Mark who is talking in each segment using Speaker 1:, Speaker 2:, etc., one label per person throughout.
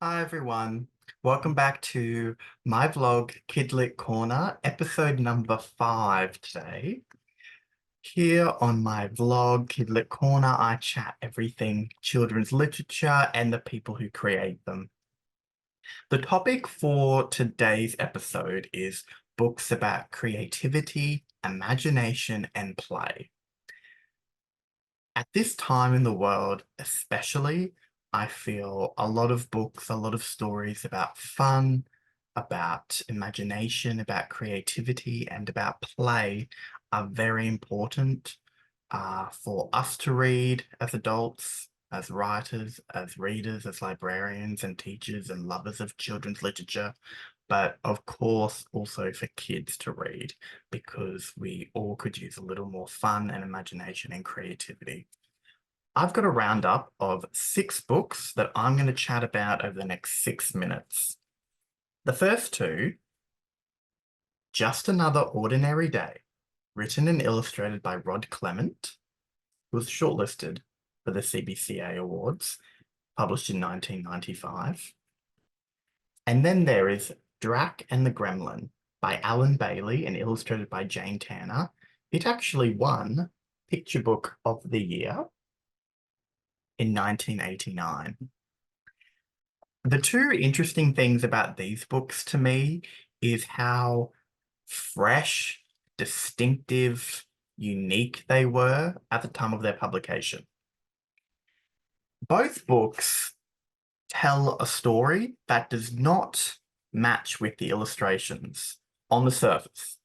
Speaker 1: Hi everyone, welcome back to my vlog, KidLit Corner, episode number 5 today. Here on my vlog, KidLit Corner, I chat everything children's literature and the people who create them. The topic for today's episode is books about creativity, imagination, and play. At this time in the world, especially, I feel a lot of books, a lot of stories about fun, about imagination, about creativity, and about play are very important for us to read as adults, as writers, as readers, as librarians and teachers and lovers of children's literature, but of course also for kids to read because we all could use a little more fun and imagination and creativity. I've got a roundup of 6 books that I'm going to chat about over the next 6 minutes. The first two, Just Another Ordinary Day, written and illustrated by Rod Clement, was shortlisted for the CBCA Awards, published in 1995. And then there is Drac and the Gremlin by Alan Bailey and illustrated by Jane Tanner. It actually won Picture Book of the Year in 1989. The two interesting things about these books to me is how fresh, distinctive, unique they were at the time of their publication. Both books tell a story that does not match with the illustrations on the surface.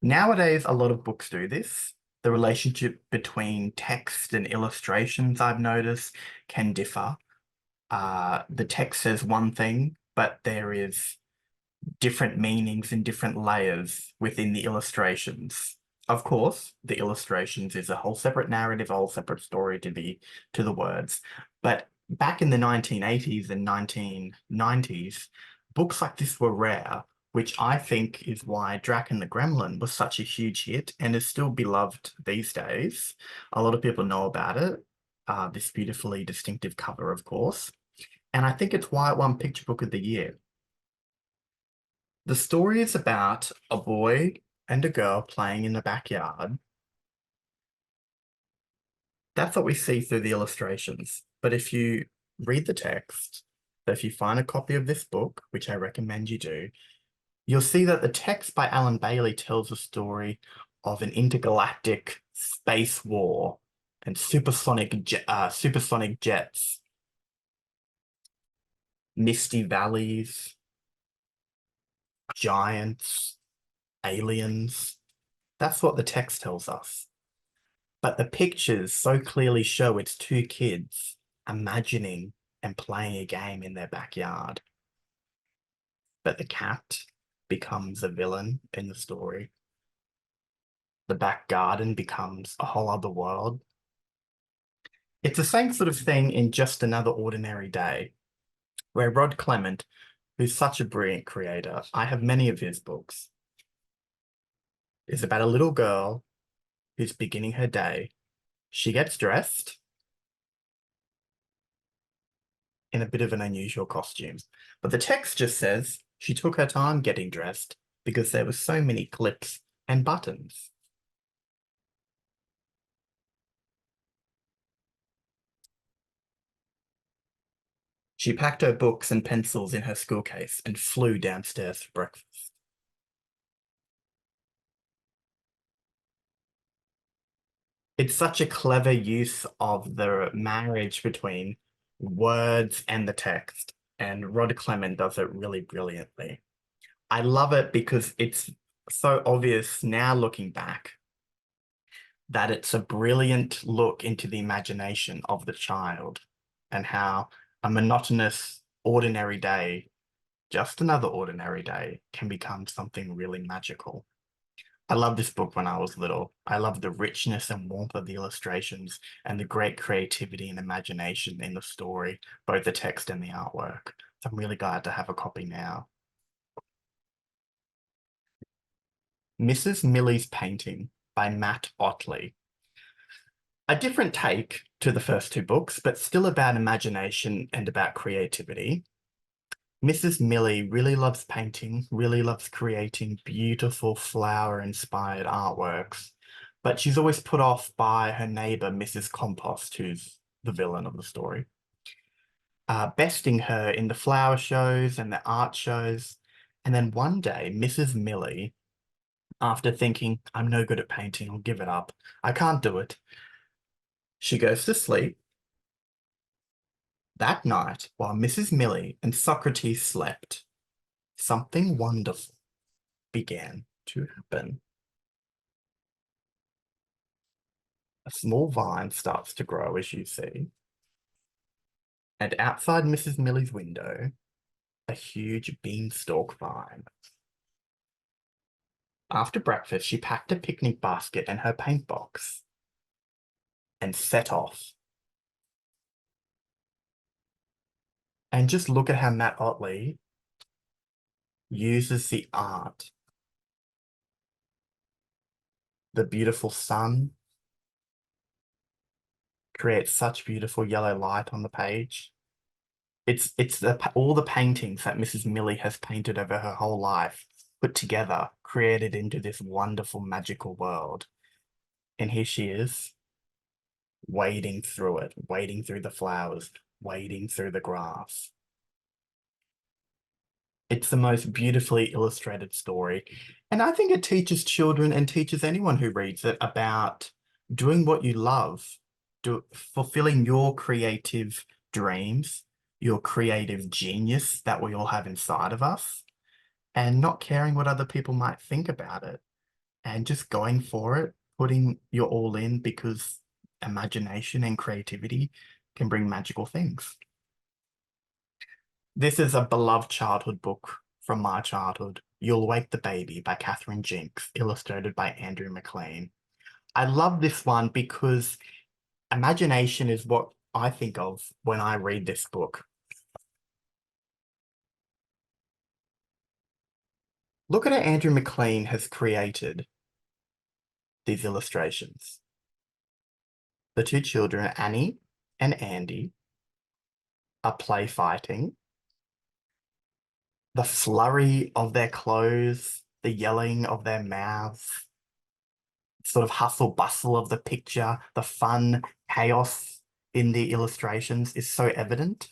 Speaker 1: Nowadays, a lot of books do this. The relationship between text and illustrations, I've noticed, can differ. The text says one thing, but there is different meanings and different layers within the illustrations. Of course, the illustrations is a whole separate narrative, a whole separate story to the words. But back in the 1980s and 1990s, books like this were rare, which I think is why Drac and the Gremlin was such a huge hit and is still beloved these days. A lot of people know about it. This beautifully distinctive cover, of course. And I think it's why it won Picture Book of the Year. The story is about a boy and a girl playing in the backyard. That's what we see through the illustrations. But if you read the text, if you find a copy of this book, which I recommend you do, you'll see that the text by Alan Bailey tells a story of an intergalactic space war and supersonic jets, misty valleys, giants, aliens. That's what the text tells us. But the pictures so clearly show it's two kids imagining and playing a game in their backyard. But the cat becomes a villain in the story. The back garden becomes a whole other world. It's the same sort of thing in Just Another Ordinary Day, where Rod Clement, who's such a brilliant creator, I have many of his books, is about a little girl who's beginning her day. She gets dressed in a bit of an unusual costume, but the text just says she took her time getting dressed because there were so many clips and buttons. She packed her books and pencils in her school case and flew downstairs for breakfast. It's such a clever use of the marriage between words and the text, and Rod Clement does it really brilliantly. I love it because it's so obvious now looking back that it's a brilliant look into the imagination of the child and how a monotonous, ordinary day, just another ordinary day, can become something really magical. I loved this book when I was little. I loved the richness and warmth of the illustrations and the great creativity and imagination in the story, both the text and the artwork. So I'm really glad to have a copy now. Mrs. Millie's Painting by Matt Otley. A different take to the first two books, but still about imagination and about creativity. Mrs. Millie really loves painting, really loves creating beautiful flower-inspired artworks, but she's always put off by her neighbor, Mrs. Compost, who's the villain of the story, besting her in the flower shows and the art shows. And then one day, Mrs. Millie, after thinking, I'm no good at painting, I'll give it up, I can't do it, she goes to sleep. That night, while Mrs. Millie and Socrates slept, something wonderful began to happen. A small vine starts to grow, as you see, and outside Mrs. Millie's window, a huge beanstalk vine. After breakfast, she packed a picnic basket and her paint box and set off. And just look at how Matt Otley uses the art, the beautiful sun, creates such beautiful yellow light on the page. It's all the paintings that Mrs. Millie has painted over her whole life put together, created into this wonderful magical world. And here she is, wading through it, wading through the flowers, wading through the grass. It's the most beautifully illustrated story. And I think it teaches children and teaches anyone who reads it about doing what you love, fulfilling your creative dreams, your creative genius that we all have inside of us, and not caring what other people might think about it, and just going for it, putting your all in because imagination and creativity can bring magical things. This is a beloved childhood book from my childhood, You'll Wake the Baby by Catherine Jinks, illustrated by Andrew MacLean. I love this one because imagination is what I think of when I read this book. Look at how Andrew MacLean has created these illustrations. The two children, Annie and Andy, are play fighting. The flurry of their clothes, the yelling of their mouths, sort of hustle bustle of the picture, the fun chaos in the illustrations is so evident.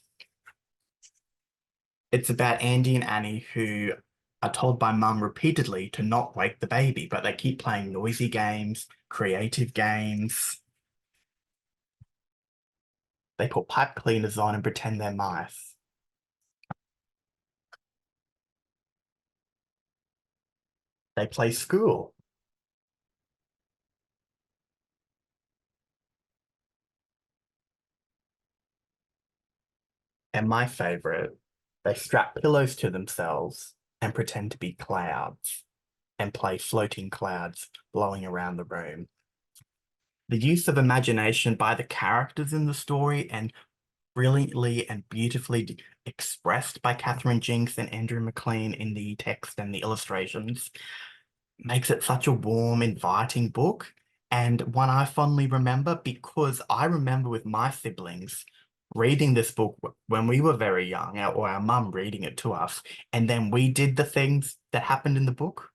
Speaker 1: It's about Andy and Annie who are told by mum repeatedly to not wake the baby, but they keep playing noisy games, creative games. They put pipe cleaners on and pretend they're mice. They play school. And my favorite, they strap pillows to themselves and pretend to be clouds and play floating clouds blowing around the room. The use of imagination by the characters in the story and brilliantly and beautifully expressed by Catherine Jinks and Andrew MacLean in the text and the illustrations makes it such a warm, inviting book, and one I fondly remember because I remember with my siblings reading this book when we were very young, or our mum reading it to us, and then we did the things that happened in the book.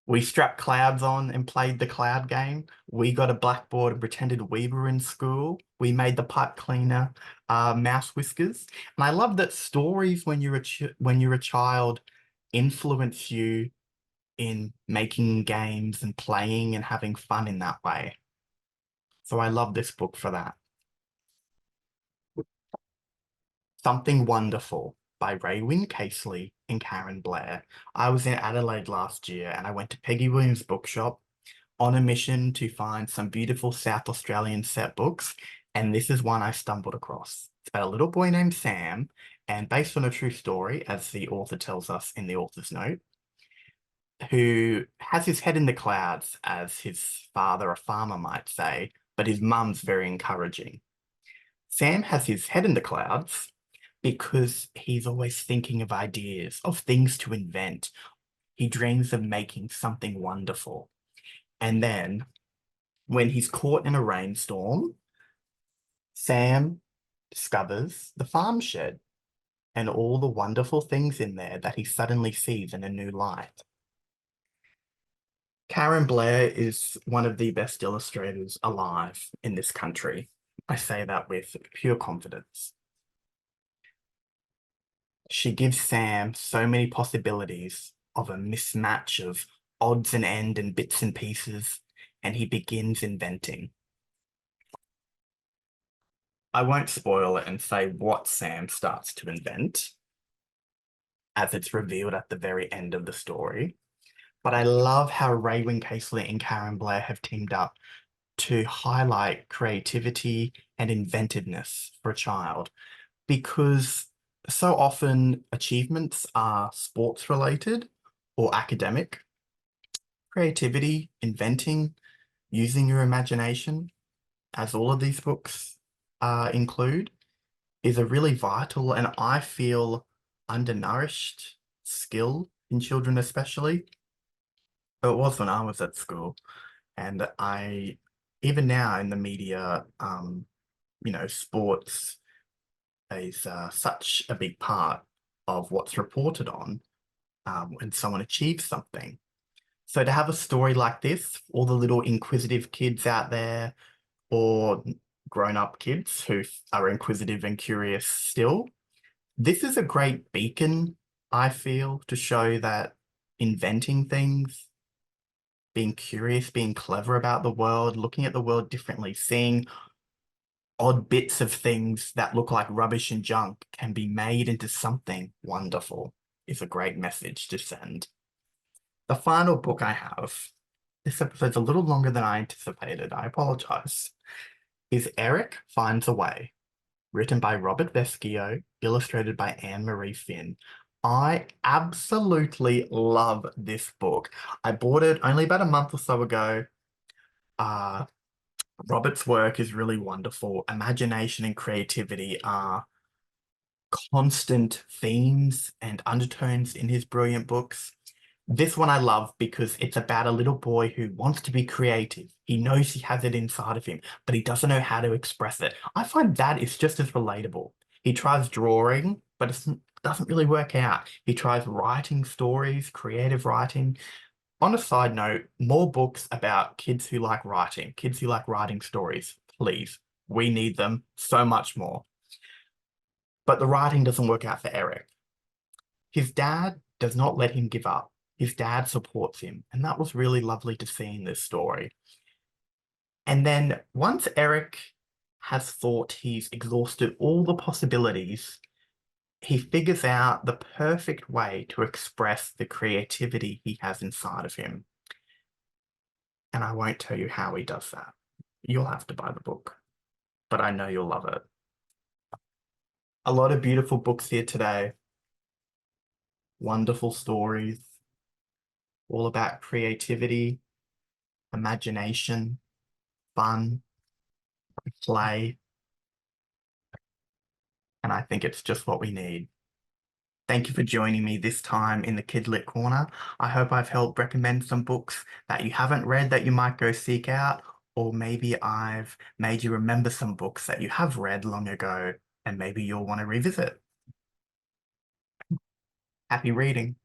Speaker 1: We strapped clouds on and played the cloud game. We got a blackboard and pretended we were in school. We made the pipe cleaner mouse whiskers. And I love that stories when you're a child influence you in making games and playing and having fun in that way. So I love this book for that. Something Wonderful by Raywin Casely and Karen Blair. I was in Adelaide last year and I went to Peggy Williams' bookshop on a mission to find some beautiful South Australian set books, and this is one I stumbled across. It's about a little boy named Sam, and based on a true story, as the author tells us in the author's note, who has his head in the clouds, as his father, a farmer, might say, but his mum's very encouraging. Sam has his head in the clouds because he's always thinking of ideas, of things to invent. He dreams of making something wonderful. And then when he's caught in a rainstorm, Sam discovers the farm shed. and all the wonderful things in there that he suddenly sees in a new light. Karen Blair is one of the best illustrators alive in this country. I say that with pure confidence. She gives Sam so many possibilities of a mismatch of odds and ends and bits and pieces, and he begins inventing. I won't spoil it and say what Sam starts to invent, as it's revealed at the very end of the story. But I love how Raywin Casely and Karen Blair have teamed up to highlight creativity and inventiveness for a child, because so often achievements are sports related or academic. Creativity, inventing, using your imagination, as all of these books include, is a really vital and I feel undernourished skill in children, especially. It was when I was at school, and even now in the media, sports is such a big part of what's reported on when someone achieves something. So to have a story like this, all the little inquisitive kids out there, or grown-up kids who are inquisitive and curious still, this is a great beacon, I feel, to show that inventing things, being curious, being clever about the world, looking at the world differently, seeing odd bits of things that look like rubbish and junk can be made into something wonderful is a great message to send. The final book I have, this episode's a little longer than I anticipated, I apologize, is Eric Finds a Way, written by Robert Vescio, illustrated by Anne-Marie Finn. I absolutely love this book. I bought it only about a month or so ago. Uh, Robert's work is really wonderful. Imagination and creativity are constant themes and undertones in his brilliant books. This one I love because it's about a little boy who wants to be creative. He knows he has it inside of him, but he doesn't know how to express it. I find that is just as relatable. He tries drawing, but it doesn't really work out. He tries writing stories, creative writing. On a side note, more books about kids who like writing stories, please. We need them so much more. But the writing doesn't work out for Eric. His dad does not let him give up. His dad supports him, and that was really lovely to see in this story. And then once Eric has thought he's exhausted all the possibilities, he figures out the perfect way to express the creativity he has inside of him. And I won't tell you how he does that. You'll have to buy the book, but I know you'll love it. A lot of beautiful books here today. Wonderful stories, all about creativity, imagination, fun, play, and I think it's just what we need. Thank you for joining me this time in the KidLit Corner. I hope I've helped recommend some books that you haven't read that you might go seek out, or maybe I've made you remember some books that you have read long ago and maybe you'll want to revisit. Happy reading.